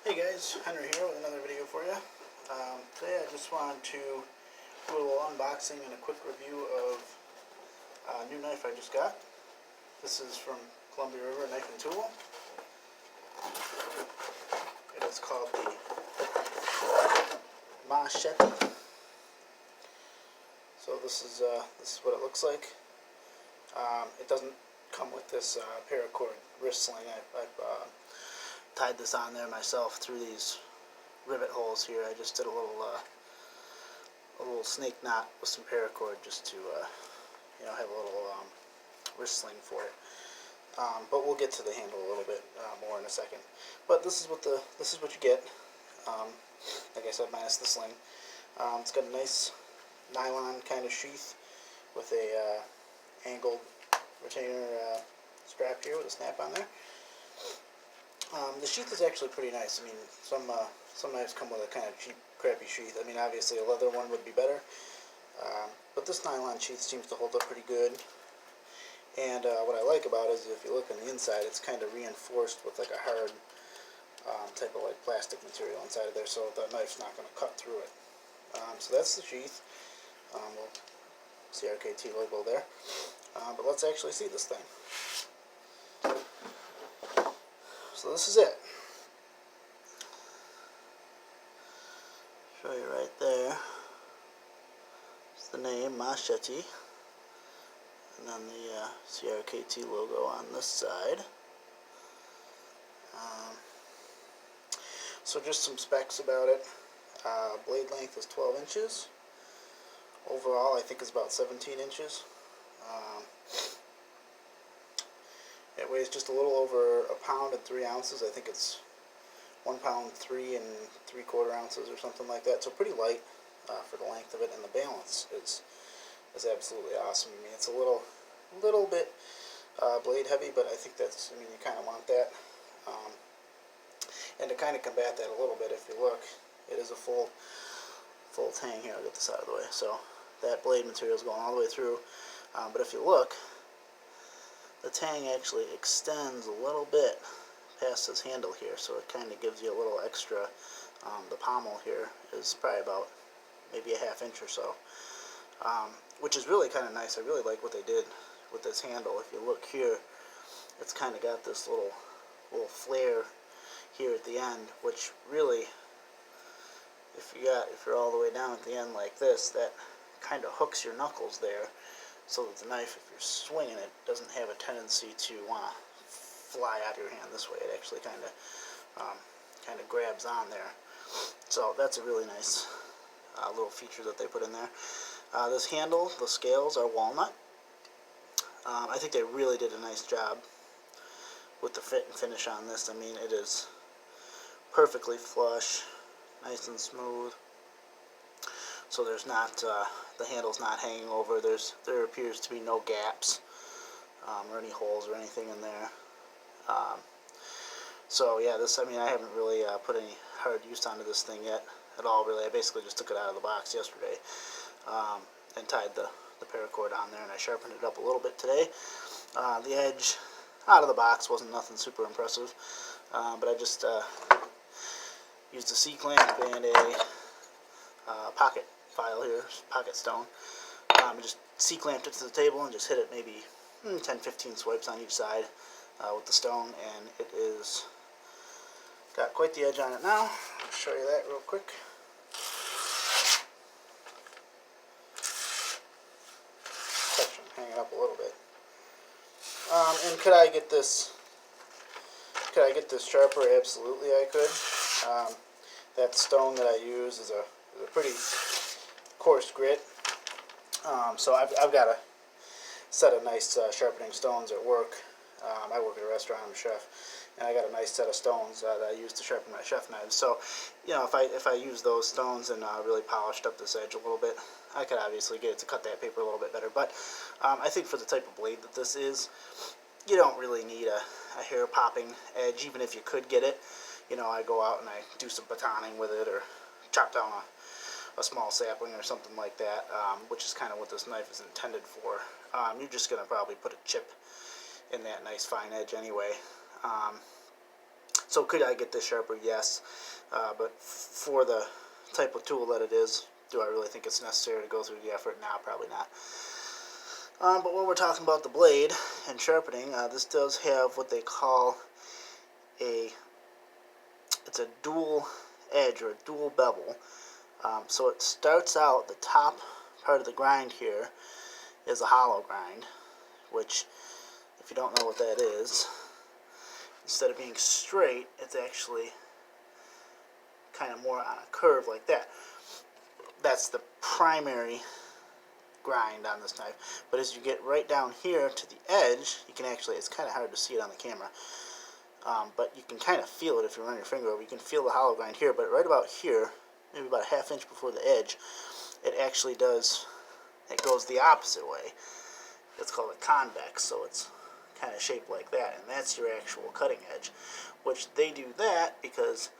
Hey guys, Henry here with another video for you. Today I just wanted to do a little unboxing and a quick review of a new knife I just got. This is from Columbia River Knife and Tool. It is called the Mah-chete. So this is what it looks like. It doesn't come with this paracord wrist sling. I've tied this on there myself through these rivet holes here. I just did a little snake knot with some paracord just to have a little wrist sling for it. But we'll get to the handle a little bit more in a second. But this is what you get. Like I said, minus the sling. It's got a nice nylon kind of sheath with a angled retainer strap here with a snap on there. The sheath is actually pretty nice. I mean, some knives come with a kind of cheap, crappy sheath. I mean, obviously a leather one would be better, but this nylon sheath seems to hold up pretty good. And what I like about it is, if you look on the inside, it's kind of reinforced with like a hard type of like plastic material inside of there, so the knife's not going to cut through it. So that's the sheath. CRKT logo there. But let's actually see this thing. So this is it. Show you right there. It's the name Mah-chete, and then the CRKT logo on this side. So just some specs about it. Blade length is 12 inches. Overall, I think it's about 17 inches. It weighs just a little over a pound and 3 ounces. I think it's 1 pound 3 3/4 ounces or something like that. So pretty light for the length of it, and the balance is absolutely awesome. I mean, it's a little bit blade heavy, but I think that's, I mean, you kind of want that. And to kind of combat that a little bit, if you look, it is a full tang here. I'll get this out of the way. So that blade material is going all the way through. But if you look, the tang actually extends a little bit past this handle here, so it kind of gives you a little extra. The pommel here is probably about maybe a ½ inch or so, which is really kind of nice. I really like what they did with this handle. If you look here, it's kind of got this little flare here at the end, which really, if you're all the way down at the end like this, that kind of hooks your knuckles there, so that the knife, if you're swinging it, doesn't have a tendency to want to fly out of your hand this way. It actually kind of grabs on there. So that's a really nice little feature that they put in there. This handle, the scales are walnut. I think they really did a nice job with the fit and finish on this. I mean, it is perfectly flush, nice and smooth. So there's not the handle's not hanging over. There appears to be no gaps or any holes or anything in there. So yeah, this, I mean, I haven't really put any hard use onto this thing yet at all. Really, I basically just took it out of the box yesterday and tied the paracord on there, and I sharpened it up a little bit today. The edge out of the box wasn't nothing super impressive, but I just used a C-clamp and a pocket file here, pocket stone. I just C-clamped it to the table and just hit it maybe 10-15 swipes on each side with the stone, and it is got quite the edge on it now. I'll show you that real quick. Section hanging up a little bit. And could I get this sharper? Absolutely, I could. That stone that I use is a pretty coarse grit. So I've got a set of nice sharpening stones at work. I work at a restaurant. I'm a chef, and I got a nice set of stones that I use to sharpen my chef knives. So, if I use those stones and really polished up this edge a little bit, I could obviously get it to cut that paper a little bit better. But I think for the type of blade that this is, you don't really need a hair popping edge, even if you could get it. I go out and I do some batoning with it, or chop down a small sapling or something like that, which is kind of what this knife is intended for. You're just going to probably put a chip in that nice fine edge anyway. So could I get this sharper? Yes. But for the type of tool that it is, do I really think it's necessary to go through the effort? No, probably not. But when we're talking about the blade and sharpening, this does have what they call it's a dual edge or a dual bevel. So it starts out, the top part of the grind here is a hollow grind, which, if you don't know what that is, instead of being straight, it's actually kind of more on a curve like that. That's the primary grind on this knife. But as you get right down here to the edge, you can actually, it's kind of hard to see it on the camera, but you can kind of feel it if you run your finger over. You can feel the hollow grind here, but right about here, maybe about a half inch before the edge, it actually does, it goes the opposite way. It's called a convex, so it's kind of shaped like that, and that's your actual cutting edge, which they do that because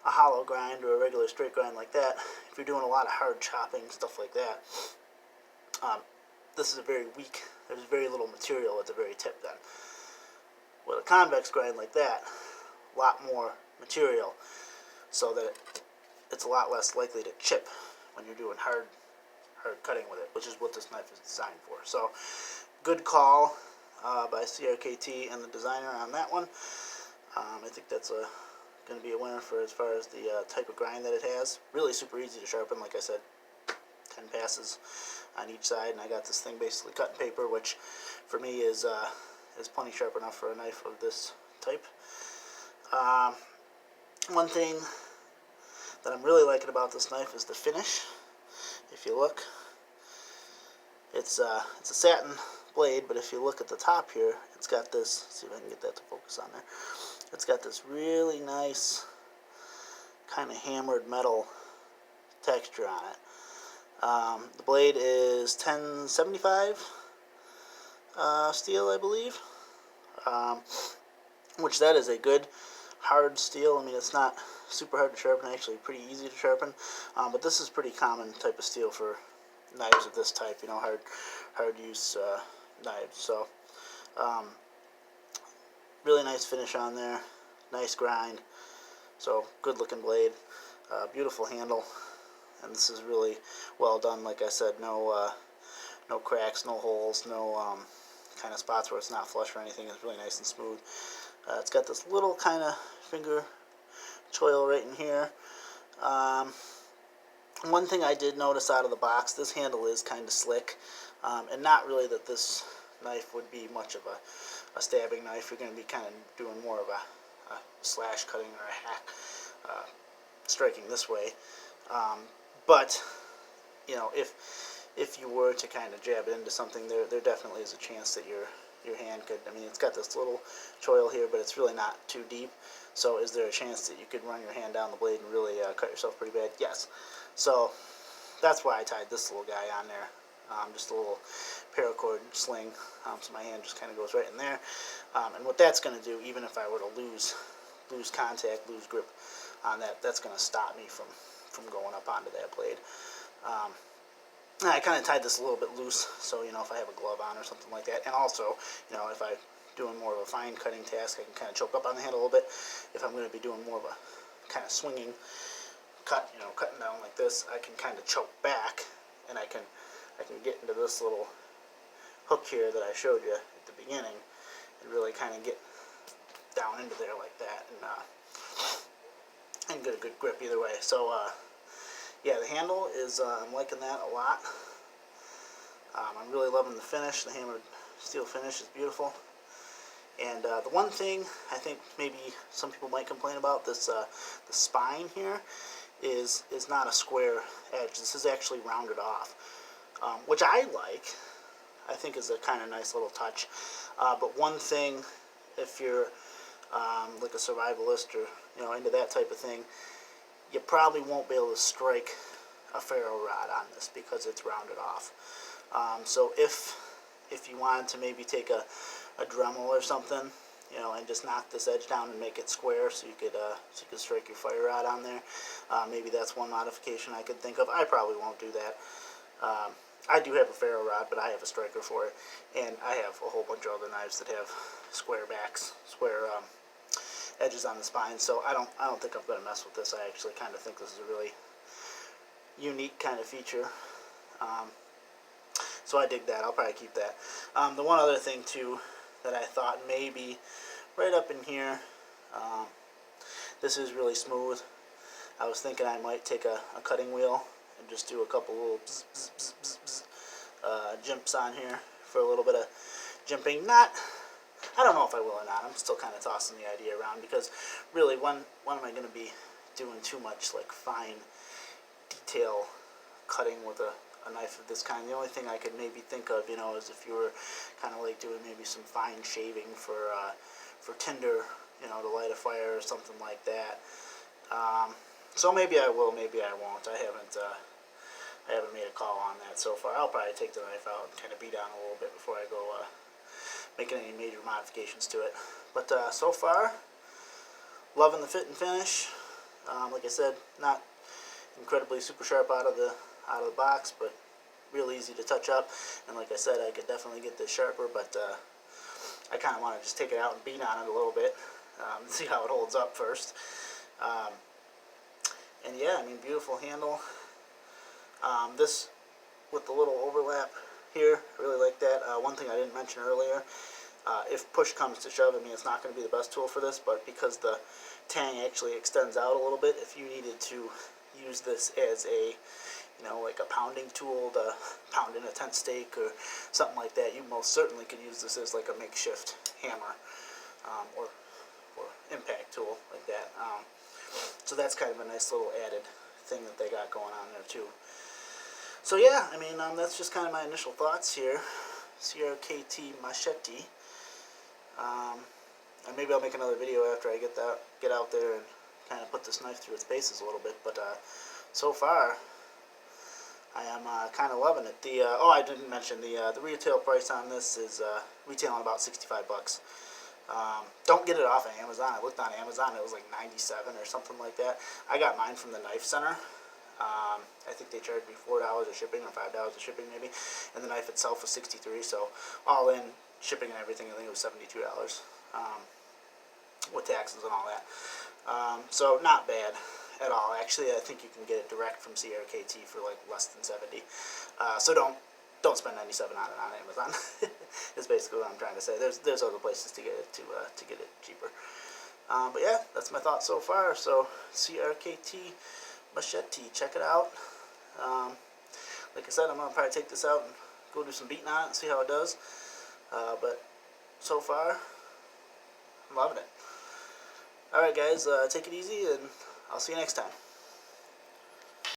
a hollow grind or a regular straight grind like that, if you're doing a lot of hard chopping, stuff like that, this is a very weak, there's very little material at the very tip then. With a convex grind like that, a lot more material, so that it's a lot less likely to chip when you're doing hard cutting with it, which is what this knife is designed for. So, good call by CRKT and the designer on that one. I think that's going to be a winner for as far as the type of grind that it has. Really super easy to sharpen, like I said, 10 passes on each side, and I got this thing basically cut in paper, which for me is plenty sharp enough for a knife of this type. One thing that I'm really liking about this knife is the finish. If you look, it's a satin blade, but if you look at the top here, it's got this, let's see if I can get that to focus on there, it's got this really nice kind of hammered metal texture on it. The blade is 1075 steel, I believe, which that is a good hard steel. I mean, it's not super hard to sharpen, actually pretty easy to sharpen, but this is pretty common type of steel for knives of this type, you know, hard use knives. So really nice finish on there, nice grind, so good looking blade, beautiful handle, and this is really well done. Like I said, no cracks, no holes, no kind of spots where it's not flush or anything. It's really nice and smooth. It's got this little kind of finger choil right in here. One thing I did notice out of the box, this handle is kind of slick, and not really that this knife would be much of a stabbing knife. You're going to be kind of doing more of a slash cutting or a hack striking this way. But you know, if you were to kind of jab it into something, there definitely is a chance that your hand could, I mean, it's got this little choil here, but it's really not too deep. So is there a chance that you could run your hand down the blade and really cut yourself pretty bad? Yes. So that's why I tied this little guy on there. Just a little paracord sling, so my hand just kind of goes right in there. And what that's going to do, even if I were to lose contact, lose grip on that, that's going to stop me from going up onto that blade. I kind of tied this a little bit loose, so, you know, if I have a glove on or something like that, and also, you know, if I'm doing more of a fine cutting task, I can kind of choke up on the handle a little bit. If I'm going to be doing more of a kind of swinging cut, you know, cutting down like this, I can kind of choke back, and I can get into this little hook here that I showed you at the beginning, and really kind of get down into there like that, and get a good grip either way. So, yeah, the handle is, I'm liking that a lot. I'm really loving the finish. The hammered steel finish is beautiful. And the one thing I think maybe some people might complain about, this the spine here is not a square edge. This is actually rounded off, which I like. I think is a kind of nice little touch. But one thing, if you're like a survivalist or, you know, into that type of thing, you probably won't be able to strike a ferro rod on this because it's rounded off. So if you wanted to maybe take a Dremel or something, you know, and just knock this edge down and make it square so you could strike your fire rod on there, maybe that's one modification I could think of. I probably won't do that. I do have a ferro rod, but I have a striker for it, and I have a whole bunch of other knives that have square backs, square edges on the spine. So I don't think I'm going to mess with this. I actually kind of think this is a really unique kind of feature. So I dig that. I'll probably keep that. The one other thing too that I thought maybe right up in here, this is really smooth. I was thinking I might take a cutting wheel and just do a couple little bzz, bzz, bzz, bzz, bzz, jumps on here for a little bit of jimping. I don't know if I will or not. I'm still kind of tossing the idea around, because really, when am I going to be doing too much like fine detail cutting with a knife of this kind? The only thing I could maybe think of, you know, is if you were kind of like doing maybe some fine shaving for tinder, you know, to light a fire or something like that. So maybe I will, maybe I won't. I haven't made a call on that so far. I'll probably take the knife out and kind of beat down a little bit before I go making any major modifications to it. But so far, loving the fit and finish. Like I said, not incredibly super sharp out of the box, but real easy to touch up. And like I said, I could definitely get this sharper, but I kind of want to just take it out and beat on it a little bit, see how it holds up first. And yeah, I mean, beautiful handle. This with the little overlap here, I really like that. One thing I didn't mention earlier, if push comes to shove, I mean, it's not going to be the best tool for this, but because the tang actually extends out a little bit, if you needed to use this as a, you know, like a pounding tool to pound in a tent stake or something like that, you most certainly could use this as like a makeshift hammer, or impact tool like that. So that's kind of a nice little added thing that they got going on there too. So yeah, I mean, that's just kind of my initial thoughts here. CRKT Mah-chete. And maybe I'll make another video after I get out there and kind of put this knife through its paces a little bit. But so far, I am kind of loving it. Oh, I didn't mention the retail price on this is retailing about $65. Don't get it off of Amazon. I looked on Amazon, it was like $97 or something like that. I got mine from the Knife Center. I think they charged me $4 of shipping or $5 of shipping maybe, and the knife itself was $63. So all in shipping and everything, I think it was $72 with taxes and all that. So not bad at all. Actually, I think you can get it direct from CRKT for like less than $70. So don't spend $97 on it on Amazon. Is basically what I'm trying to say. There's other places to get it to get it cheaper. But yeah, that's my thoughts so far. So CRKT Mah-chete, check it out. Like I said, I'm gonna probably take this out and go do some beating on it and see how it does. But so far, I'm loving it. Alright guys, take it easy, and I'll see you next time.